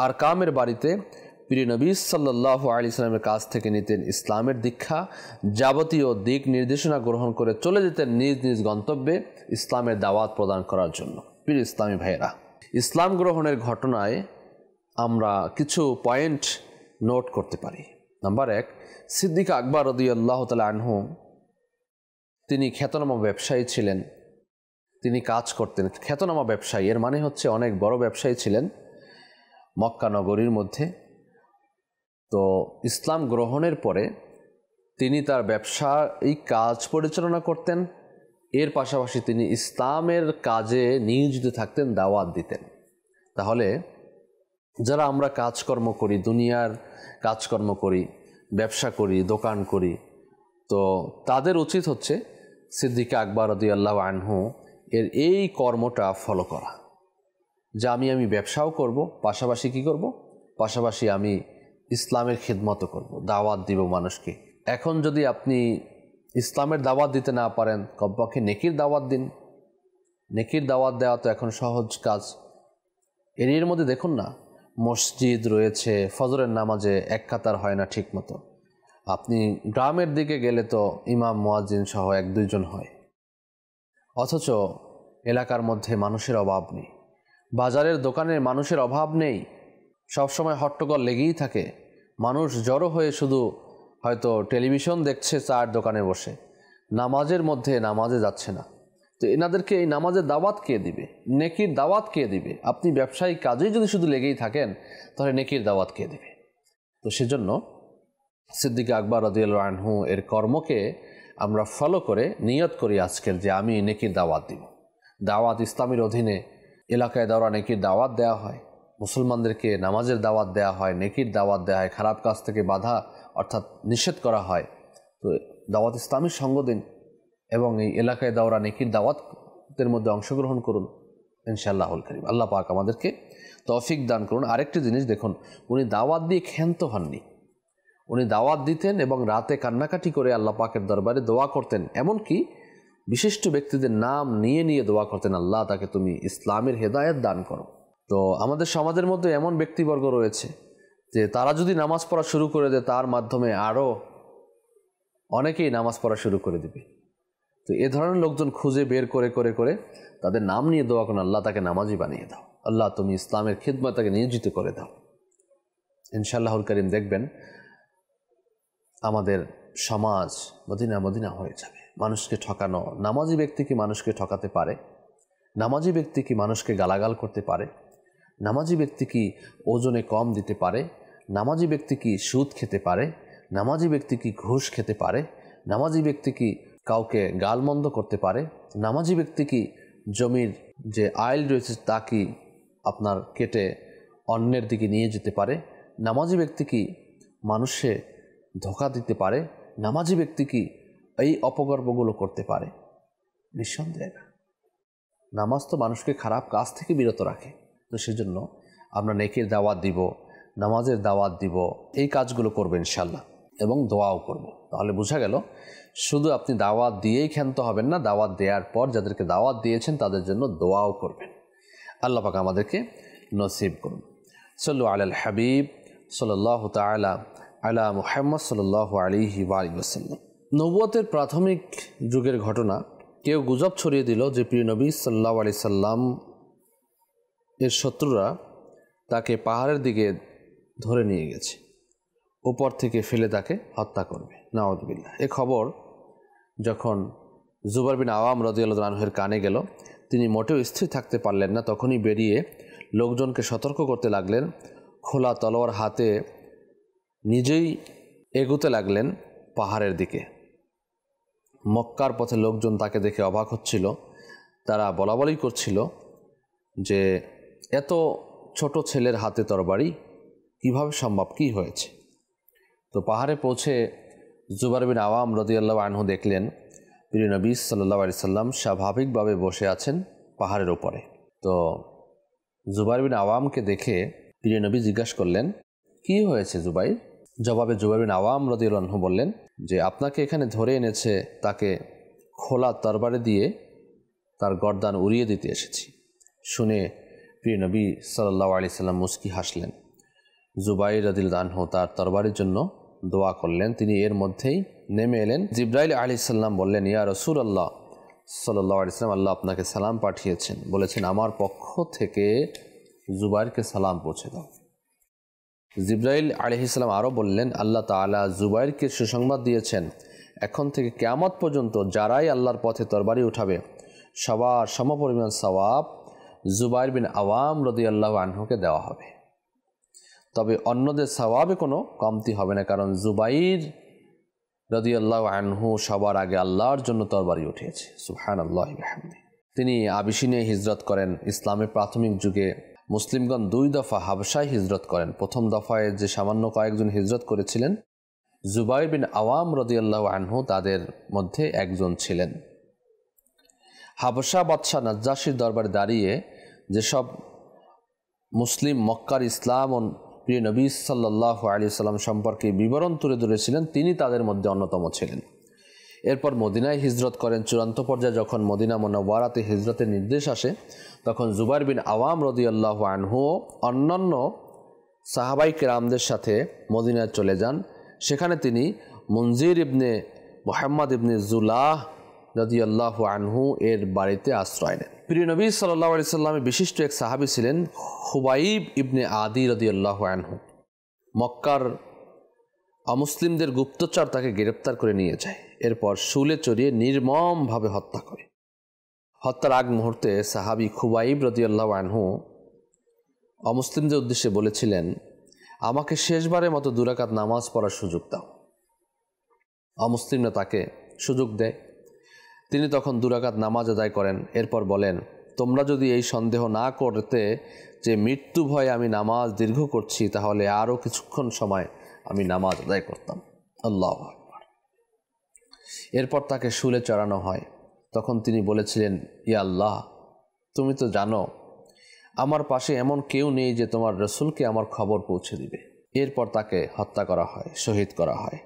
আর কামের বাড়িতে প্রিয় নবী সাল্লাল্লাহু আলাইহি ওয়াসাল্লামের কাছ থেকে নিতেন ইসলামের দীক্ষা। যাবতীয় দিক নির্দেশনা গ্রহণ করে চলে যেতেন নিজ নিজ গন্তব্যে ইসলামের দাওয়াত প্রদান করার জন্য। প্রিয় ইসলামী ভাইয়েরা, ইসলাম গ্রহণের ঘটনায় আমরা কিছু পয়েন্ট নোট করতে পারি। নাম্বার 1, সিদ্দিক আকবর রাদিয়াল্লাহু তাআলা আনহু তিনি খ্যাতনামা ব্যবসায়ী ছিলেন। তিনি কাজ করতেন খ্যাতনামা ব্যবসায়ী, এর মানে হচ্ছে অনেক বড় ব্যবসায়ী ছিলেন মক্কা নগরীর মধ্যে। তো ইসলাম গ্রহণের পরে তিনি তার ব্যবসায়িক কাজ পরিচালনা করতেন। এর পাশাপাশি তিনি ইসলামের কাজে নিয়োজিত থাকতেন, দাওয়াত দিতেন। তাহলে যারা আমরা কাজকর্ম করি, দুনিয়ার কাজকর্ম করি, ব্যবসা করি, দোকান করি, তো তাদের উচিত হচ্ছে সিদ্দিক আকবর রাদিয়াল্লাহু আনহু এর এই কর্মটা ফলো করা, যে আমি ব্যবসাও করব, পাশাপাশি কি করব, পাশাপাশি আমি ইসলামের খিদমতও করব, দাওয়াত দিব মানুষকে। এখন যদি আপনি ইসলামের দাওয়াত দিতে না পারেন, কমপক্ষে নেকির দাওয়াত দিন। নেকির দাওয়াত দেওয়া তো এখন সহজ কাজ। এর মধ্যে দেখুন না, মসজিদ রয়েছে, ফজরের নামাজে এক কাতার হয় না ঠিক মতো। আপনি গ্রামের দিকে গেলে তো ইমাম মুয়াজ্জিন সহ 1-2 জন হয়, অথচ এলাকার মধ্যে মানুষের অভাব নেই, বাজারের দোকানের মানুষের অভাব নেই, সবসময় হট্টগোল লেগেই থাকে। মানুষ জড়ো হয়ে শুধু হয়তো টেলিভিশন দেখছে চার দোকানে বসে, নামাজের মধ্যে নামাজে যাচ্ছে না। তো এনাদেরকে এই নামাজের দাওয়াত কে দিবে, নেকির দাওয়াত কে দিবে? আপনি ব্যবসায়িক কাজেই যদি শুধু লেগেই থাকেন তাহলে নেকির দাওয়াত কে দিবে? তো সেজন্য সিদ্দিক আকবর রাদিয়াল্লাহু আনহু এর কর্মকে আমরা ফলো করে নিয়ত করি আজকের, যে আমি নেকির দাওয়াত দিব। দাওয়াত ইসলামের অধীনে এলাকায় দেওয়া নেকির দাওয়াত দেওয়া হয়, মুসলমানদেরকে নামাজের দাওয়াত দেওয়া হয়, নেকির দাওয়াত দেওয়া হয়, খারাপ কাজ থেকে বাধা অর্থাৎ নিষেধ করা হয়। তো দাওয়াত ইসলামীর সঙ্গ দিন, এবং এই এলাকায় দাওরা নেকির দাওয়াতের মধ্যে অংশগ্রহণ করুন ইনশাআল্লাহুল কারীম। আল্লাহ পাক আমাদেরকে তৌফিক দান করুন। আরেকটি জিনিস দেখুন, উনি দাওয়াত দিয়ে ক্ষান্ত হননি। উনি দাওয়াত দিতেন এবং রাতে কান্নাকাটি করে আল্লাহ পাকের দরবারে দোয়া করতেন। এমনকি বিশিষ্ট ব্যক্তিদের নাম নিয়ে নিয়ে দোয়া করতেন, আল্লাহ তাকে তুমি ইসলামের হেদায়েত দান করো। তো আমাদের সমাজের মধ্যে এমন ব্যক্তিবর্গ রয়েছে যে তারা যদি নামাজ পড়া শুরু করে দেয়, তার মাধ্যমে আরও অনেকেই নামাজ পড়া শুরু করে দেবে। তো এ ধরনের লোকজন খুঁজে বের করে করে করে তাদের নাম নিয়ে দোয়া করুন, আল্লাহ তাকে নামাজি বানিয়ে দাও, আল্লাহ তুমি ইসলামের খিদমত তাকে নিয়োজিত করে দাও। ইনশাআল্লাহুল কারীম দেখবেন আমাদের সমাজ মদিনা মদিনা হয়ে যাবে। মানুষকে ঠকানো, নামাজি ব্যক্তি কি মানুষকে ঠকাতে পারে? নামাজি ব্যক্তি কি মানুষকে গালাগাল করতে পারে? নামাজি ব্যক্তি কি ওজনে কম দিতে পারে? নামাজি ব্যক্তি কি সুদ খেতে পারে? নামাজি ব্যক্তি কি ঘুষ খেতে পারে? নামাজি ব্যক্তি কি কাউকে গালমন্দ করতে পারে? নামাজি ব্যক্তি কি জমির যে আইল রয়েছে তা কি আপনার কেটে অন্যের দিকে নিয়ে যেতে পারে? নামাজি ব্যক্তি কি মানুষে ধোঁকা দিতে পারে? নামাজি ব্যক্তি কি এই অপকর্মগুলো করতে পারে? নিঃসন্দেহে না। নামাজ তো মানুষকে খারাপ কাজ থেকে বিরত রাখে। তো সেজন্য আমরা নেকির দাওয়াত দিব, নামাজের দাওয়াত দিব, এই কাজগুলো করবো ইনশাল্লাহ, এবং দোয়াও করব। তাহলে বোঝা গেল শুধু আপনি দাওয়াত দিয়েই ক্ষান্ত হবেন না, দাওয়াত দেওয়ার পর যাদেরকে দাওয়াত দিয়েছেন তাদের জন্য দোয়াও করবেন। আল্লাহ পাক আমাদেরকে নসিব করুন। সাল্লু আলাল হাবিব সাল্লাল্লাহু তাআলা আলা মুহাম্মদ সাল্লাল্লাহু আলাইহি ওয়া আলিহি ওয়াসাল্লাম। নবুয়তের প্রাথমিক যুগের ঘটনা। কেউ গুজব ছড়িয়ে দিল যে প্রিয় নবী সাল্লাল্লাহু আলাইহি সাল্লাম এর শত্রুরা তাকে পাহাড়ের দিকে ধরে নিয়ে গেছে, উপর থেকে ফেলে তাকে হত্যা করবে, নাউযুবিল্লাহ। এ খবর যখন জুবাইর বিন আওয়াম রাদিয়াল্লাহু আনহুর কানে গেল, তিনি মোটেও স্থির থাকতে পারলেন না। তখনই বেরিয়ে লোকজনকে সতর্ক করতে লাগলেন। খোলা তলোয়ার হাতে নিজেই এগোতে লাগলেন পাহাড়ের দিকে। মক্কার পথে লোকজন তাকে দেখে অবাক হচ্ছিল। তারা বলাবলি করছিল যে এত ছোট ছেলের হাতে তরবারি কিভাবে সম্ভব, কি হয়েছে? তো পাহাড়ে পৌঁছে জুবাইর বিন আওয়াম রাদিয়াল্লাহু আনহু দেখলেন প্রিয় নবী সাল্লাল্লাহু আলাইহি সাল্লাম স্বাভাবিকভাবে বসে আছেন পাহাড়ের ওপরে। তো জুবাইর বিন আওয়ামকে দেখে প্রিয় নবী জিজ্ঞাসা করলেন, কি হয়েছে জুবাইর? জবাবে জুবাইর বিন আওয়াম রাদিয়াল্লাহু আনহু বললেন যে আপনাকে এখানে ধরে এনেছে, তাকে খোলা তরবারি দিয়ে তার গর্দান উড়িয়ে দিতে এসেছি। শুনে প্রিয় নবী সাল্লাল্লাহু আলাইহি সাল্লাম মুস্কি হাসলেন। জুবাইর রাদিয়াল্লাহু আনহু তার তরবারির জন্য দোয়া করলেন। তিনি এর মধ্যেই নেমে এলেন। জিবরাইল আলাইহিস সালাম বললেন, ইয়া রাসূলুল্লাহ সাল্লাল্লাহু আলাইহি সাল্লাম, আল্লাহ আপনাকে সালাম পাঠিয়েছেন, বলেছেন আমার পক্ষ থেকে জুবাইরকে সালাম পৌঁছে দাও। জিবরাইল আলাইহিস সালাম আরও বললেন, আল্লাহ তাআলা জুবাইরকে সুসংবাদ দিয়েছেন, এখন থেকে কিয়ামত পর্যন্ত যারাই আল্লাহর পথে তরবারি উঠাবে সবার সমপরিমাণ সওয়াব জুবাইর বিন আওয়াম রাদিয়াল্লাহু আনহুকে দেওয়া হবে। তবে অন্যদের সওয়াবে কোনো কমতি হবে না, কারণ জুবাইর রাদিয়াল্লাহু আনহু সবার আগে আল্লাহর জন্য তরবারি উঠিয়েছে। সুবহানাল্লাহি ওয়া বিহামদিহি। তিনি আবিসিনিয়ায় হিজরত করেন। ইসলামের প্রাথমিক যুগে মুসলিমগণ 2 দফা হাবশায় হিজরত করেন। প্রথম দফায় যে সামান্য কয়েকজন হিজরত করেছিলেন, জুবাইর বিন আওয়াম রাদিয়াল্লাহু আনহু তাদের মধ্যে একজন ছিলেন। হাবশা বাদশাহ নাজ্জাশীর দরবারে দাঁড়িয়ে যেসব মুসলিম মক্কার ইসলাম ও প্রিয় নবী সাল্লাল্লাহু আলাইহি সাল্লাম সম্পর্কে বিবরণ তুলে ধরেছিলেন, তিনি তাদের মধ্যে অন্যতম ছিলেন। এরপর মদিনায় হিজরত করেন। চূড়ান্ত পর্যায়ে যখন মদিনা মুনাওয়ারাতে হিজরতের নির্দেশ আসে, তখন জুবাইর বিন আওয়াম রাদিয়াল্লাহু আনহু অন্যান্য সাহাবাই কেরামদের সাথে মদিনায় চলে যান। সেখানে তিনি মুনজির ইবনে মুহাম্মদ ইবনে জুলাহ রাদিয়াল্লাহু আনহু এর বাড়িতে আশ্রয় নেন। প্রিয় নবী সাল্লাল্লাহু আলাইহি সাল্লামের বিশিষ্ট এক সাহাবী ছিলেন খুবাইব ইবনে আদি রাদিয়াল্লাহু আনহু। মক্কার অমুসলিমদের গুপ্তচর তাকে গ্রেপ্তার করে নিয়ে যায়। এরপর শুলে চড়িয়ে নির্মমভাবে হত্যা করে। হত্যার আগ মুহূর্তে সাহাবী খুবাইব রাদিয়াল্লাহু আনহু অমুসলিমদের উদ্দেশ্যে বলেছিলেন, আমাকে শেষবারের মতো 2 রাকাত নামাজ পড়ার সুযোগ দাও। অমুসলিমরা তাকে সুযোগ দেয়। তিনি তখন 2 রাকাত নামাজ আদায় করেন। এরপর বলেন, তোমরা যদি এই সন্দেহ না করতে যে মৃত্যু ভয়ে আমি নামাজ দীর্ঘ করছি, তাহলে আরও কিছুক্ষণ সময় আমি নামাজ আদায় করতাম। আল্লাহু আকবার। এরপর তাকে শুলে চড়ানো হয়। তখন তিনি বলেছিলেন, ইয়া আল্লাহ, তুমি তো জানো আমার পাশে এমন কেউ নেই যে তোমার রসুলকে আমার খবর পৌঁছে দিবে। এরপর তাকে হত্যা করা হয়, শহীদ করা হয়।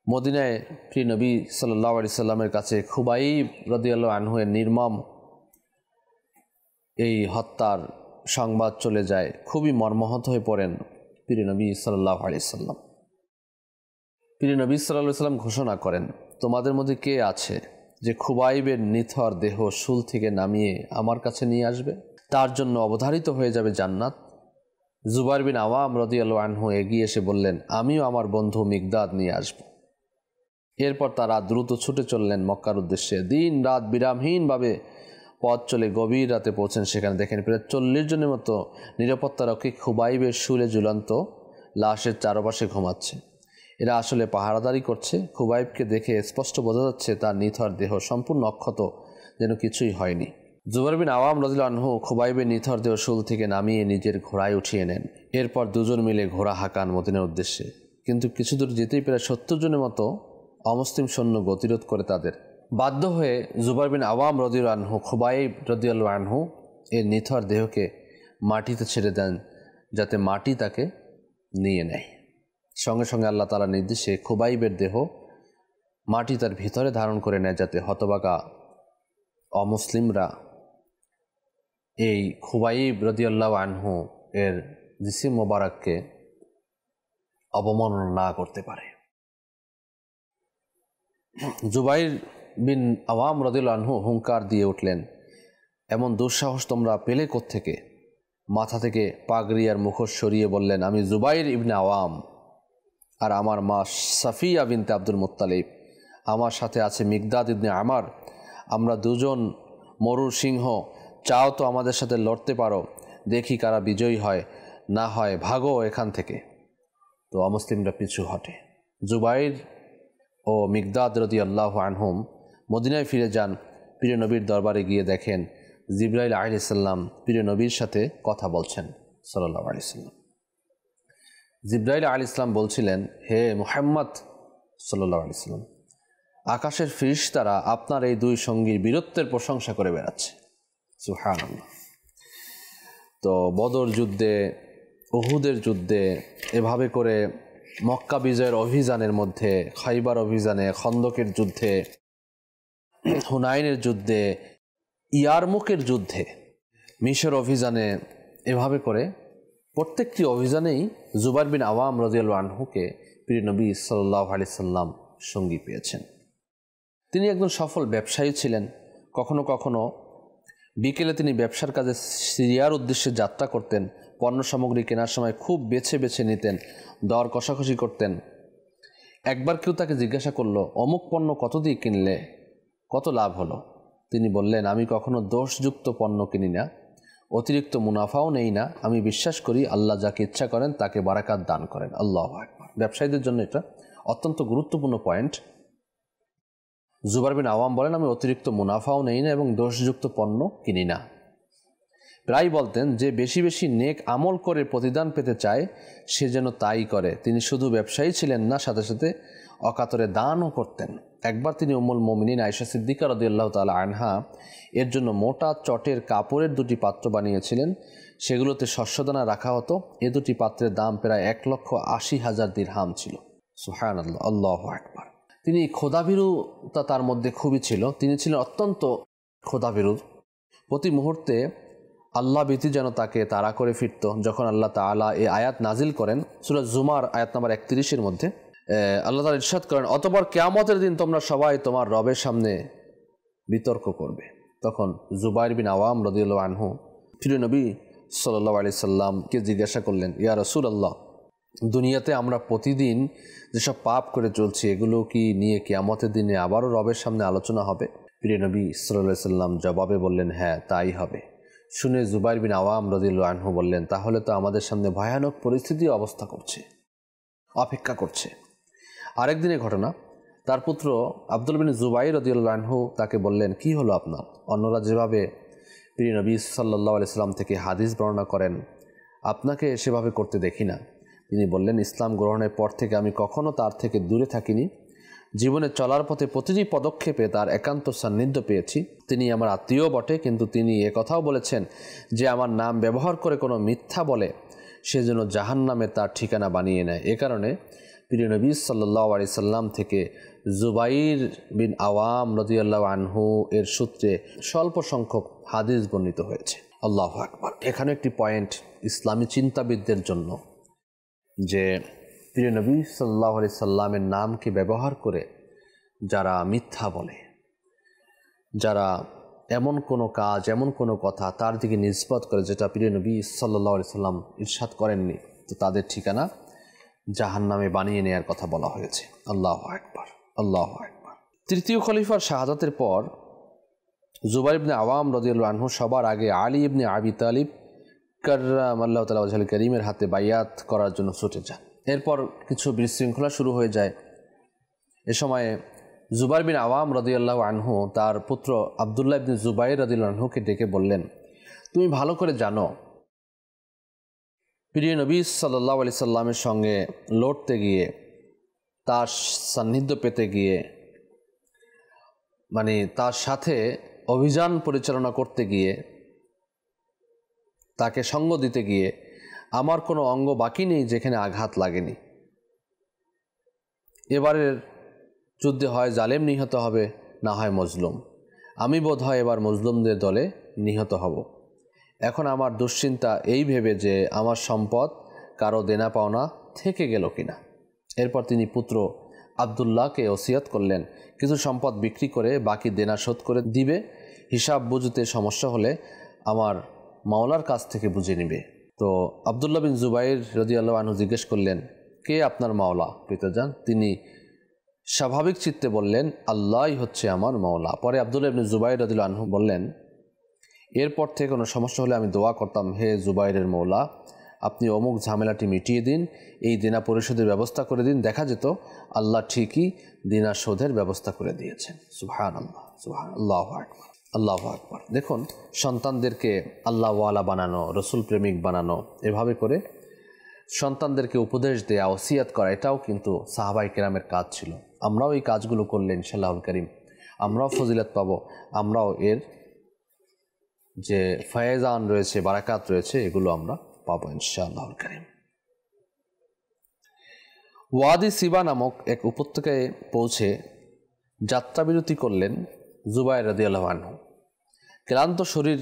মদিনায় প্রিয় নবী সাল্লাল্লাহু আলাইহি সাল্লামের কাছে খুবাইব রাদিয়াল্লাহু আনহু এর নির্মম এই হত্যার সংবাদ চলে যায়। খুবই মর্মাহত হয়ে পড়েন প্রিয় নবী সাল্লাল্লাহু আলাইহি সাল্লাম। প্রিয় নবী সাল্লাল্লাহু আলাইহি সাল্লাম ঘোষণা করেন, তোমাদের মধ্যে কে আছে যে খুবাইবের নিথর দেহ শুল থেকে নামিয়ে আমার কাছে নিয়ে আসবে? তার জন্য অবধারিত হয়ে যাবে জান্নাত। জুবাইর বিন আওয়াম রাদিয়াল্লাহু আনহু এগিয়ে এসে বললেন, আমিও আমার বন্ধু মিকদাদ নিয়ে আসব। এরপর তারা দ্রুত ছুটে চললেন মক্কার উদ্দেশ্যে। দিন রাত বিরামহীনভাবে পথ চলে গভীর রাতে পৌঁছেন সেখানে। দেখেন প্রায় 40 জনের মতো নিরাপত্তারক্ষী খুবাইবের শুলে ঝুলন্ত লাশের চারপাশে ঘুমাচ্ছে। এরা আসলে পাহারাদারি করছে। খুবাইবকে দেখে স্পষ্ট বোঝা যাচ্ছে তার নিথর দেহ সম্পূর্ণ অক্ষত, যেন কিছুই হয়নি। জুবাইর বিন আওয়াম রাদিয়াল্লাহু আনহু খুবাইবের নিথর দেহ শুল থেকে নামিয়ে নিজের ঘোড়ায় উঠিয়ে নেন। এরপর দুজন মিলে ঘোড়া হাঁকান মদিনার উদ্দেশ্যে। কিন্তু কিছু দূর যেতেই প্রায় 70 জনের মতো অমুসলিম সৈন্য গতিরোধ করে তাদের। বাধ্য হয়ে জুবাইর বিন আওয়াম রাদিয়াল্লাহু আনহু খুবাইব রাদিয়াল্লাহু আনহু এর নিথর দেহকে মাটিতে ছেড়ে দেন, যাতে মাটি তাকে নিয়ে নেয়। সঙ্গে সঙ্গে আল্লাহ তাআলার নির্দেশে খুবাইবের দেহ মাটি তার ভিতরে ধারণ করে নেয়, যাতে হতবাগা অমুসলিমরা এই খুবাইব রাদিয়াল্লাহু আনহু এর জিসিম মোবারককে অবমাননা না করতে পারে। জুবাইর বিন আওয়াম রাদিয়াল্লাহু আনহু হুঙ্কার দিয়ে উঠলেন, এমন দুঃসাহস তোমরা পেলে কোত্থেকে? মাথা থেকে পাগড়ি আর মুখোশ সরিয়ে বললেন, আমি জুবাইর ইবনে আওয়াম, আর আমার মা সাফিয়া বিনতে আব্দুল মুত্তালিব, আমার সাথে আছে মিকদাদ ইবনে আমার। আমরা দুজন মরুর সিংহ। চাও তো আমাদের সাথে লড়তে পারো, দেখি কারা বিজয়ী হয়, না হয় ভাগো এখান থেকে। তো অমুসলিমরা পিছু হটে। জুবাইর ও মিকদাদ রাদিয়াল্লাহু আনহুম মদিনায় ফিরে যান। প্রিয় নবীর দরবারে গিয়ে দেখেন জিবরাইল আলাইহিস সালাম প্রিয় নবীর সাথে কথা বলছেন সাল্লাল্লাহু আলাইহি সাল্লাম। জিবরাইল আলাইহিস সালাম বলছিলেন, হে মুহাম্মদ সাল্লাল্লাহু আলাইহি সাল্লাম, আকাশের ফেরেশতারা আপনার এই দুই সঙ্গীর বীরত্বের প্রশংসা করে বেড়াচ্ছে। সুবহানাল্লাহ। তো বদর যুদ্ধে, উহুদের যুদ্ধে, এভাবে করে মক্কা বিজয়ের অভিযানের মধ্যে, খাইবার অভিযানে, খন্দকের যুদ্ধে, হুনাইনের যুদ্ধে, ইয়ারমুকের যুদ্ধে, মিশর অভিযানে, এভাবে করে প্রত্যেকটি অভিযানেই জুবাইর বিন আওয়াম রাদিয়াল্লাহু আনহুকে প্রিয় নবী সাল্লাল্লাহু আলাইহি সাল্লাম সঙ্গী পেয়েছেন। তিনি একজন সফল ব্যবসায়ী ছিলেন। কখনো কখনো বিকেলে তিনি ব্যবসার কাজে সিরিয়ার উদ্দেশ্যে যাত্রা করতেন। পণ্য সামগ্রী কেনার সময় খুব বেছে বেছে নিতেন, দর কষাকষি করতেন। একবার কেউ তাকে জিজ্ঞাসা করলো, অমুক পণ্য কত দিয়ে কিনলে, কত লাভ হলো? তিনি বললেন, আমি কখনো দোষযুক্ত পণ্য কিনি না, অতিরিক্ত মুনাফাও নেই না। আমি বিশ্বাস করি আল্লাহ যাকে ইচ্ছা করেন তাকে বারাকাত দান করেন। আল্লাহু আকবার। ব্যবসায়ীদের জন্য এটা অত্যন্ত গুরুত্বপূর্ণ পয়েন্ট। জুবাইর বিন আওয়াম বলেন, আমি অতিরিক্ত মুনাফাও নেই না এবং দোষযুক্ত পণ্য কিনি না। প্রায় বলতেন, যে বেশি বেশি নেক আমল করে প্রতিদান পেতে চায় সে যেন তাই করে। তিনি শুধু ব্যবসায়ী ছিলেন না, সাথে সাথে অকাতরে দানও করতেন। একবার তিনি উম্মুল মুমিনিন আয়েশা সিদ্দিকা রাদিয়াল্লাহু তাআলা আনহা এর জন্য মোটা চটের কাপড়ের দুটি পাত্র বানিয়েছিলেন। সেগুলোতে শস্যদানা রাখা হতো। এ দুটি পাত্রের দাম প্রায় 1,80,000 দিরহাম ছিল। সুবহানাল্লাহ, আল্লাহু আকবার। তিনি খোদাভীরুতা তার মধ্যে খুবই ছিল। তিনি ছিলেন অত্যন্ত খোদাভীরু। প্রতি মুহূর্তে আল্লাহ ভীতি যেন তাকে তাড়া করে ফিরত। যখন আল্লাহ তাআলা এই আয়াত নাজিল করেন সূরা জুমার আয়াত নাম্বার 31-এর মধ্যে, আল্লাহ তাআলা ইরশাদ করেন, অতঃপর কিয়ামতের দিন তোমরা সবাই তোমার রবের সামনে বিতর্ক করবে। তখন জুবাইর বিন আওয়াম রাদিয়াল্লাহু আনহু প্রিয় নবী সাল্লাল্লাহু আলাইহি সাল্লামকে জিজ্ঞাসা করলেন, ইয়া রাসূলুল্লাহ, দুনিয়াতে আমরা প্রতিদিন যেসব পাপ করে চলছি এগুলো কি নিয়ে কিয়ামতের দিনে আবারও রবের সামনে আলোচনা হবে? প্রিয় নবী সাল্লাল্লাহু আলাইহি সাল্লাম জবাবে বললেন, হ্যাঁ তাই হবে। শুনে জুবাইর বিন আওয়াম রাদিয়াল্লাহু আনহু বললেন, তাহলে তো আমাদের সামনে ভয়ানক পরিস্থিতি অপেক্ষা করছে। আরেক দিনের ঘটনা, তার পুত্র আব্দুল বিন জুবাইর রাদিয়াল্লাহু আনহু তাকে বললেন, কি হলো আপনার? অন্যরা যেভাবে প্রিয় নবী সাল্লাল্লাহু আলাইহি সাল্লাম থেকে হাদিস বর্ণনা করেন, আপনাকে সেভাবে করতে দেখি না। তিনি বললেন, ইসলাম গ্রহণের পর থেকে আমি কখনো তার থেকে দূরে থাকিনি। জীবনে চলার পথে প্রতিটি পদক্ষেপে তার একান্ত সান্নিধ্য পেয়েছি। তিনি আমার আত্মীয় বটে, কিন্তু তিনি একথাও বলেছেন যে আমার নাম ব্যবহার করে কোনো মিথ্যা বলে সে যেন জাহান্নামে তার ঠিকানা বানিয়ে নেয়। এ কারণে প্রিয় নবী সাল্লাল্লাহু আলাইহি সাল্লাম থেকে জুবাইর বিন আওয়াম রাদিয়াল্লাহু আনহু এর সূত্রে স্বল্প সংখ্যক হাদিস বর্ণিত হয়েছে। আল্লাহু আকবার। এখানে একটি পয়েন্ট ইসলামী চিন্তাবিদদের জন্য, যে প্রিয় নবী সাল্লাল্লাহু আলাইহি সাল্লামের নামকে ব্যবহার করে যারা মিথ্যা বলে, যারা এমন কোনো কাজ, এমন কোনো কথা তার দিকে নিসবত করে যেটা প্রিয় নবী সাল্লাল্লাহু আলাইহি সাল্লাম ইরশাদ করেননি, তো তাদের ঠিকানা জাহান্নামে বানিয়ে নেয়ার কথা বলা হয়েছে। আল্লাহু আকবার, আল্লাহু আকবার। তৃতীয় খলিফার শাহাদাতের পর জুবাইর ইবনে আওয়াম রাদিয়াল্লাহু আনহু সবার আগে আলী ইবনে আবি তালিব কাররামাল্লাহু তাআলা ওয়াজহুল কারীমের হাতে বাইয়াত করার জন্য ছুটে যান। এরপর কিছু বিশৃঙ্খলা শুরু হয়ে যায়। এ সময়ে জুবাইর বিন আওয়াম রাদিয়াল্লাহু আনহু তার পুত্র আবদুল্লাহ ইবনে জুবাইর রাদিয়াল্লাহু আনহুকে ডেকে বললেন, তুমি ভালো করে জানো প্রিয় নবী সাল্লাল্লাহু আলাইহি সাল্লামের সঙ্গে লড়তে গিয়ে, তার সান্নিধ্য পেতে গিয়ে, মানে তার সাথে অভিযান পরিচালনা করতে গিয়ে, তাকে সঙ্গ দিতে গিয়ে আমার কোনো অঙ্গ বাকি নেই যেখানে আঘাত লাগেনি। এবারের যুদ্ধে হয় জালেম নিহত হবে, না হয় মজলুম। আমি বোধ হয় এবার মজলুমদের দলে নিহত হব। এখন আমার দুশ্চিন্তা এই ভেবে যে আমার সম্পদ কারো দেনা পাওনা থেকে গেল কিনা। এরপর তিনি পুত্র আবদুল্লাহকে ওসিয়ত করলেন কিছু সম্পদ বিক্রি করে বাকি দেনা শোধ করে দিবে, হিসাব বুঝতে সমস্যা হলে আমার মাওলার কাছ থেকে বুঝে নিবে। তো আবদুল্লাহ বিন জুবাইর রাদিয়াল্লাহু আনহু জিজ্ঞেস করলেন, কে আপনার মাওলা পিতাজান? তিনি স্বাভাবিক চিত্তে বললেন, আল্লাহই হচ্ছে আমার মাওলা। পরে আবদুল্লাহ ইবনে জুবাইর রাদিয়াল্লাহু আনহু বললেন, এরপর থেকে কোনো সমস্যা হলে আমি দোয়া করতাম, হে জুবাইরের মাওলা, আপনি অমুক ঝামেলাটি মিটিয়ে দিন, এই দেনা পরিশোধের ব্যবস্থা করে দিন। দেখা যেত আল্লাহ ঠিকই দেনা শোধের ব্যবস্থা করে দিয়েছেন। সুবহানাল্লাহ, সুবহানাল্লাহু আকবার, আল্লাহু আকবার। দেখুন, সন্তানদেরকে আল্লাহওয়ালা বানানো, রসুল প্রেমিক বানানো, এভাবে করে সন্তানদেরকে উপদেশ দেয়া, ওসিয়াত করা, এটাও কিন্তু সাহাবায়ে কেরামের কাজ ছিল। আমরাও এই কাজগুলো করলে ইনশাআল্লাহুল কারীম আমরাও ফজিলত পাবো, আমরাও এর যে ফায়জান রয়েছে, বারাকাত রয়েছে, এগুলো আমরা পাবো ইনশাআল্লাহুল কারীম। ওয়াদি সিবা নামক এক উপত্যকায় পৌঁছে যাত্রাবিরতি করলেন জুবাইর রাদিয়াল্লাহু আনহু। ক্লান্ত শরীর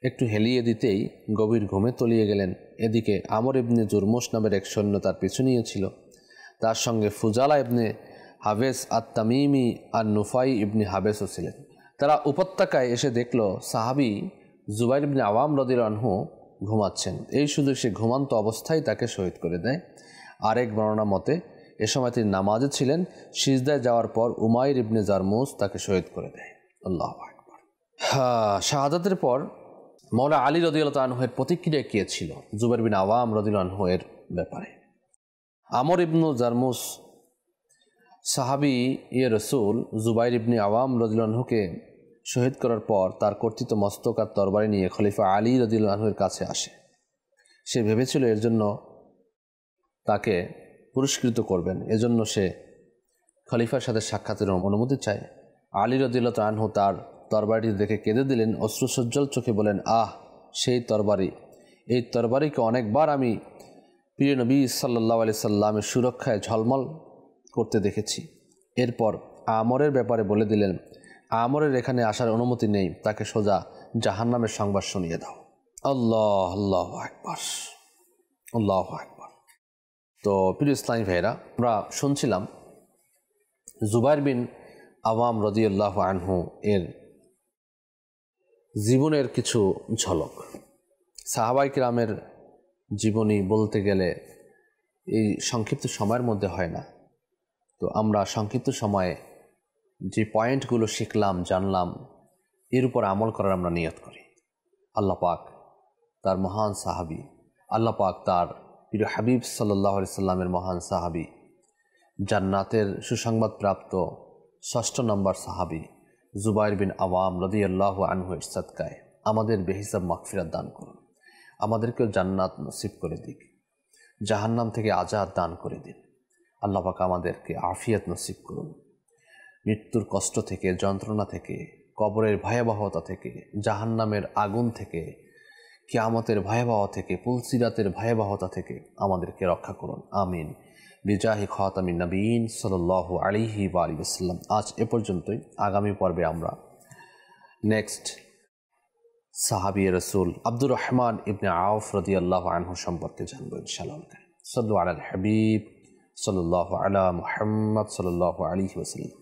একটু হেলিয়ে দিতেই গভীর ঘুমে তলিয়ে গেলেন। এদিকে আমর ইবনে জুরমুশ নামের এক সৈন্য তার পিছু নিয়েছিল। তার সঙ্গে ফুজালা ইবনে হাবেস আত-তামিমি আর নুফাই ইবনে হাবেসও ছিলেন। তারা উপত্যকায় এসে দেখল সাহাবী জুবাইর ইবনে আওয়াম রাদিয়াল্লাহু আনহু ঘুমাচ্ছেন। এই সুযোগ সে ঘুমান্ত অবস্থায় তাকে শহীদ করে দেয়। আরেক বর্ণনা মতে এ সময় তিনি নামাজে ছিলেন। সিজদায় যাওয়ার পর উমাইর ইবনে জারমুস তাকে শহীদ করে দেয়। আল্লাহু আকবার। শাহাদাতের পর মাওলা আলী রাদিয়াল্লাহু আনহু এর প্রতিক্রিয়া কী ছিল জুবাইর বিন আওয়াম রাদিয়াল্লাহু আনহু এর ব্যাপারে? আমর ইবনু জারমুস সাহাবী রসুল জুবাইর ইবনে আওয়াম রাদিয়াল্লাহু আনহুকে শহীদ করার পর তার কর্তৃত মস্তক আর তরবারি নিয়ে খলিফা আলী রাদিয়াল্লাহু আনহুর কাছে আসে। সে ভেবেছিল এর জন্য তাকে পুরস্কৃত করবেন, এজন্য সে খলিফার সাথে সাক্ষাতের অনুমতি চায়। আলী রাদিয়াল্লাহু আনহু তার তরবারিটি দেখে কেঁদে দিলেন, অশ্রুসজ্জ্বল চোখে বলেন, আহ সেই তরবারি! এই তরবারিকে অনেকবার আমি প্রিয় নবী সাল্লাল্লাহু আলাইহি সাল্লামের সুরক্ষায় ঝলমল করতে দেখেছি। এরপর আমরের ব্যাপারে বলে দিলেন, আমরের এখানে আসার অনুমতি নেই, তাকে সোজা জাহান্নামের সংবাদ শুনিয়ে দাও। আল্লাহ, আল্লাহু আকবার, আল্লাহু আকবার। তো প্রিয় ইসলামী ভাইরা, আমরা শুনছিলাম জুবাইর বিন আওয়াম রাদিয়াল্লাহু আনহু এর জীবনের কিছু ঝলক। সাহাবায়ে কেরামের জীবনী বলতে গেলে এই সংক্ষিপ্ত সময়ের মধ্যে হয় না। তো আমরা সংক্ষিপ্ত সময়ে যে পয়েন্টগুলো শিখলাম, জানলাম, এর উপর আমল করার আমরা নিয়ত করি। আল্লাহ পাক তার মহান সাহাবী, আল্লাহ পাক তার প্রিয় হাবিব সাল্লাল্লাহু আলাইহি সাল্লামের মহান সাহাবী, জান্নাতের সুসংবাদ প্রাপ্ত ৬ষ্ঠ নম্বর সাহাবী জুবাইর বিন আওয়াম রাদিয়াল্লাহু আনহু এর সাদকায় আমাদের বেহিসাব মাগফিরাত দান করুন। আমাদেরকেও জান্নাত নসিব করে দিক, জাহান্নাম থেকে আজাদ দান করে দিন। আল্লাহ পাক আমাদেরকে আফিয়াত নসিব করুন। মৃত্যুর কষ্ট থেকে, যন্ত্রণা থেকে, কবরের ভয়াবহতা থেকে, জাহান্নামের আগুন থেকে, কিয়ামতের ভয়াবহ থেকে, পুলসিরাতের ভয়াবহতা থেকে আমাদেরকে রক্ষা করুন। আমিন। বিজাহি খাতামিন নবীন সাল্লাল্লাহু আলাইহি ওয়া আলিহি ওয়াসাল্লাম। আজ এ পর্যন্তই। আগামী পর্বে আমরা নেক্সট সাহাবী রাসূল আব্দুর রহমান ইবনে আউফ রাদিয়াল্লাহু আনহু সম্পর্কে জানবো ইনশাআল্লাহ। সাল্লু আলাল হাবিব সাল্লাল্লাহু আলা মুহাম্মদ সাল্লাল্লাহু আলাইহি ওয়াসাল্লাম।